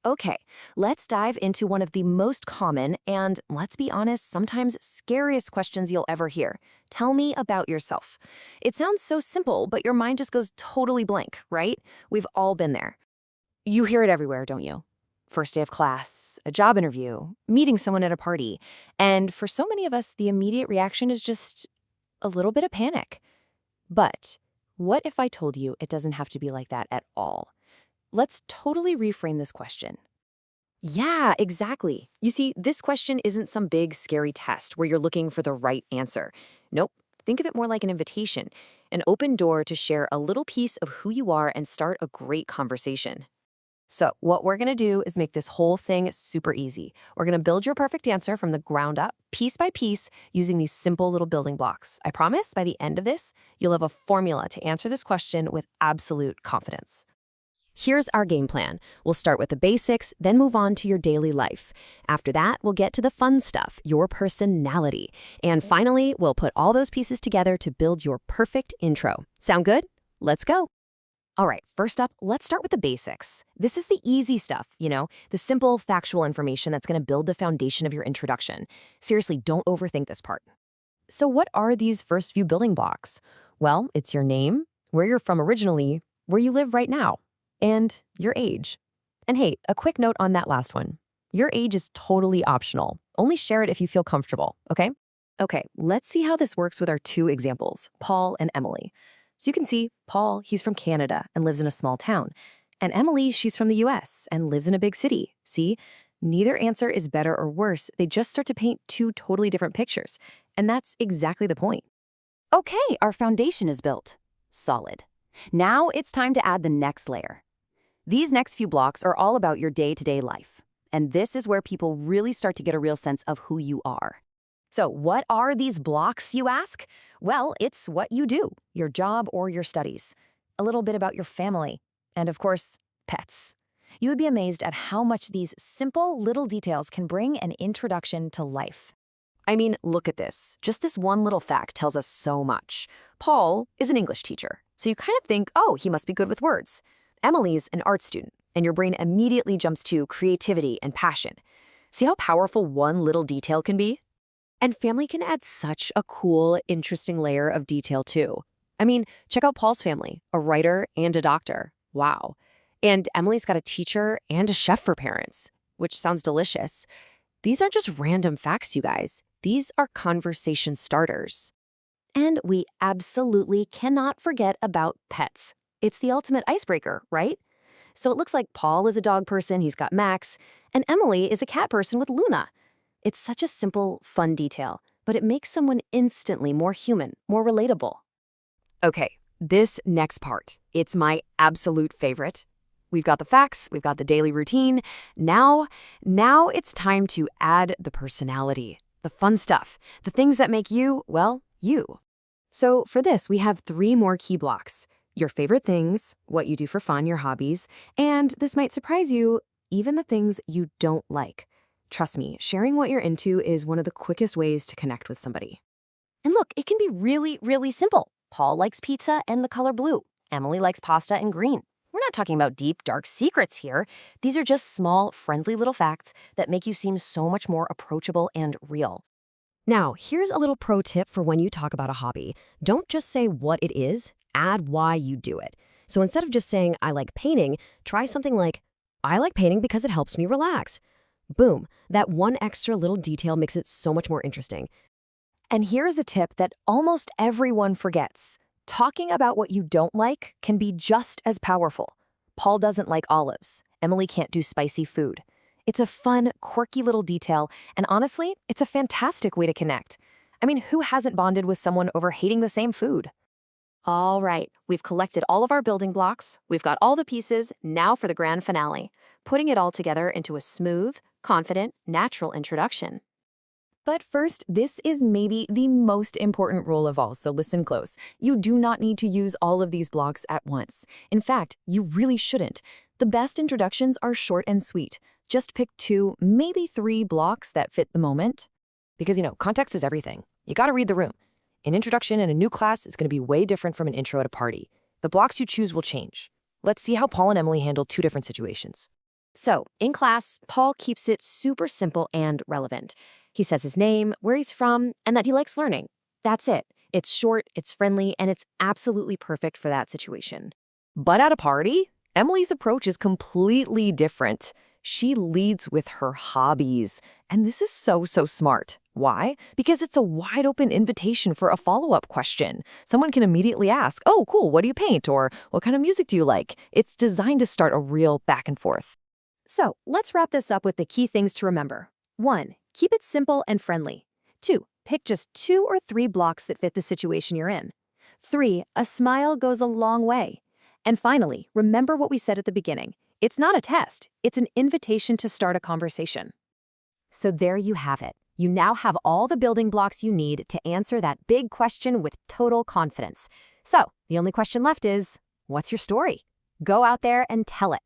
Okay, let's dive into one of the most common and, let's be honest, sometimes scariest questions you'll ever hear. Tell me about yourself. It sounds so simple, but your mind just goes totally blank, right? We've all been there. You hear it everywhere, don't you? First day of class, a job interview, meeting someone at a party. And for so many of us, the immediate reaction is just a little bit of panic. But what if I told you it doesn't have to be like that at all? Let's totally reframe this question. Yeah, exactly. You see, this question isn't some big, scary test where you're looking for the right answer. Nope. Think of it more like an invitation, an open door to share a little piece of who you are and start a great conversation. So, what we're going to do is make this whole thing super easy. We're going to build your perfect answer from the ground up, piece by piece, using these simple little building blocks. I promise by the end of this, you'll have a formula to answer this question with absolute confidence. Here's our game plan. We'll start with the basics, then move on to your daily life. After that, we'll get to the fun stuff, your personality. And finally, we'll put all those pieces together to build your perfect intro. Sound good? Let's go. All right, first up, let's start with the basics. This is the easy stuff, the simple, factual information that's going to build the foundation of your introduction. Seriously, don't overthink this part. So what are these first few building blocks? Well, it's your name, where you're from originally, where you live right now, and your age. And hey, a quick note on that last one. Your age is totally optional. Only share it if you feel comfortable, okay? Okay, let's see how this works with our two examples, Paul and Emily. So you can see, Paul, he's from Canada and lives in a small town. And Emily, she's from the US and lives in a big city. See, neither answer is better or worse. They just start to paint two totally different pictures. And that's exactly the point. Okay, our foundation is built. Solid. Now it's time to add the next layer. These next few blocks are all about your day-to-day life. And this is where people really start to get a real sense of who you are. So what are these blocks, you ask? Well, it's what you do, your job or your studies, a little bit about your family, and of course, pets. You would be amazed at how much these simple little details can bring an introduction to life. I mean, look at this. Just this one little fact tells us so much. Paul is an English teacher, so you kind of think, oh, he must be good with words. Emily's an art student, and your brain immediately jumps to creativity and passion. See how powerful one little detail can be? And family can add such a cool, interesting layer of detail too. I mean, check out Paul's family, a writer and a doctor. Wow. And Emily's got a teacher and a chef for parents, which sounds delicious. These aren't just random facts, you guys. These are conversation starters. And we absolutely cannot forget about pets. It's the ultimate icebreaker, right? So it looks like Paul is a dog person, he's got Max, and Emily is a cat person with Luna. It's such a simple, fun detail, but it makes someone instantly more human, more relatable. Okay, this next part, it's my absolute favorite. We've got the facts, we've got the daily routine. Now it's time to add the personality, the fun stuff, the things that make you, well, you. So for this, we have 3 more key blocks. Your favorite things, what you do for fun, your hobbies, and this might surprise you, even the things you don't like. Trust me, sharing what you're into is one of the quickest ways to connect with somebody. And look, it can be really, really simple. Paul likes pizza and the color blue. Emily likes pasta and green. We're not talking about deep, dark secrets here. These are just small, friendly little facts that make you seem so much more approachable and real. Now, here's a little pro tip for when you talk about a hobby. Don't just say what it is, add why you do it. So instead of just saying, I like painting, try something like, I like painting because it helps me relax. Boom, that one extra little detail makes it so much more interesting. And here's a tip that almost everyone forgets. Talking about what you don't like can be just as powerful. Paul doesn't like olives. Emily can't do spicy food. It's a fun, quirky little detail, and honestly, it's a fantastic way to connect. I mean, who hasn't bonded with someone over hating the same food? All right, we've collected all of our building blocks, we've got all the pieces, now for the grand finale, putting it all together into a smooth, confident, natural introduction. But first, this is maybe the most important rule of all, so listen close. You do not need to use all of these blocks at once. In fact, you really shouldn't. The best introductions are short and sweet. Just pick 2, maybe 3 blocks that fit the moment. Because, context is everything. You gotta read the room. An introduction in a new class is gonna be way different from an intro at a party. The blocks you choose will change. Let's see how Paul and Emily handle 2 different situations. So, in class, Paul keeps it super simple and relevant. He says his name, where he's from, and that he likes learning. That's it. It's short, it's friendly, and it's absolutely perfect for that situation. But at a party, Emily's approach is completely different. She leads with her hobbies. And this is so smart. Why? Because it's a wide open invitation for a follow-up question. Someone can immediately ask, oh, cool, what do you paint? Or what kind of music do you like? It's designed to start a real back and forth. So, let's wrap this up with the key things to remember. 1. Keep it simple and friendly. 2. Pick just 2 or 3 blocks that fit the situation you're in. 3. A smile goes a long way. And finally, remember what we said at the beginning. It's not a test. It's an invitation to start a conversation. So there you have it. You now have all the building blocks you need to answer that big question with total confidence. So the only question left is, what's your story? Go out there and tell it.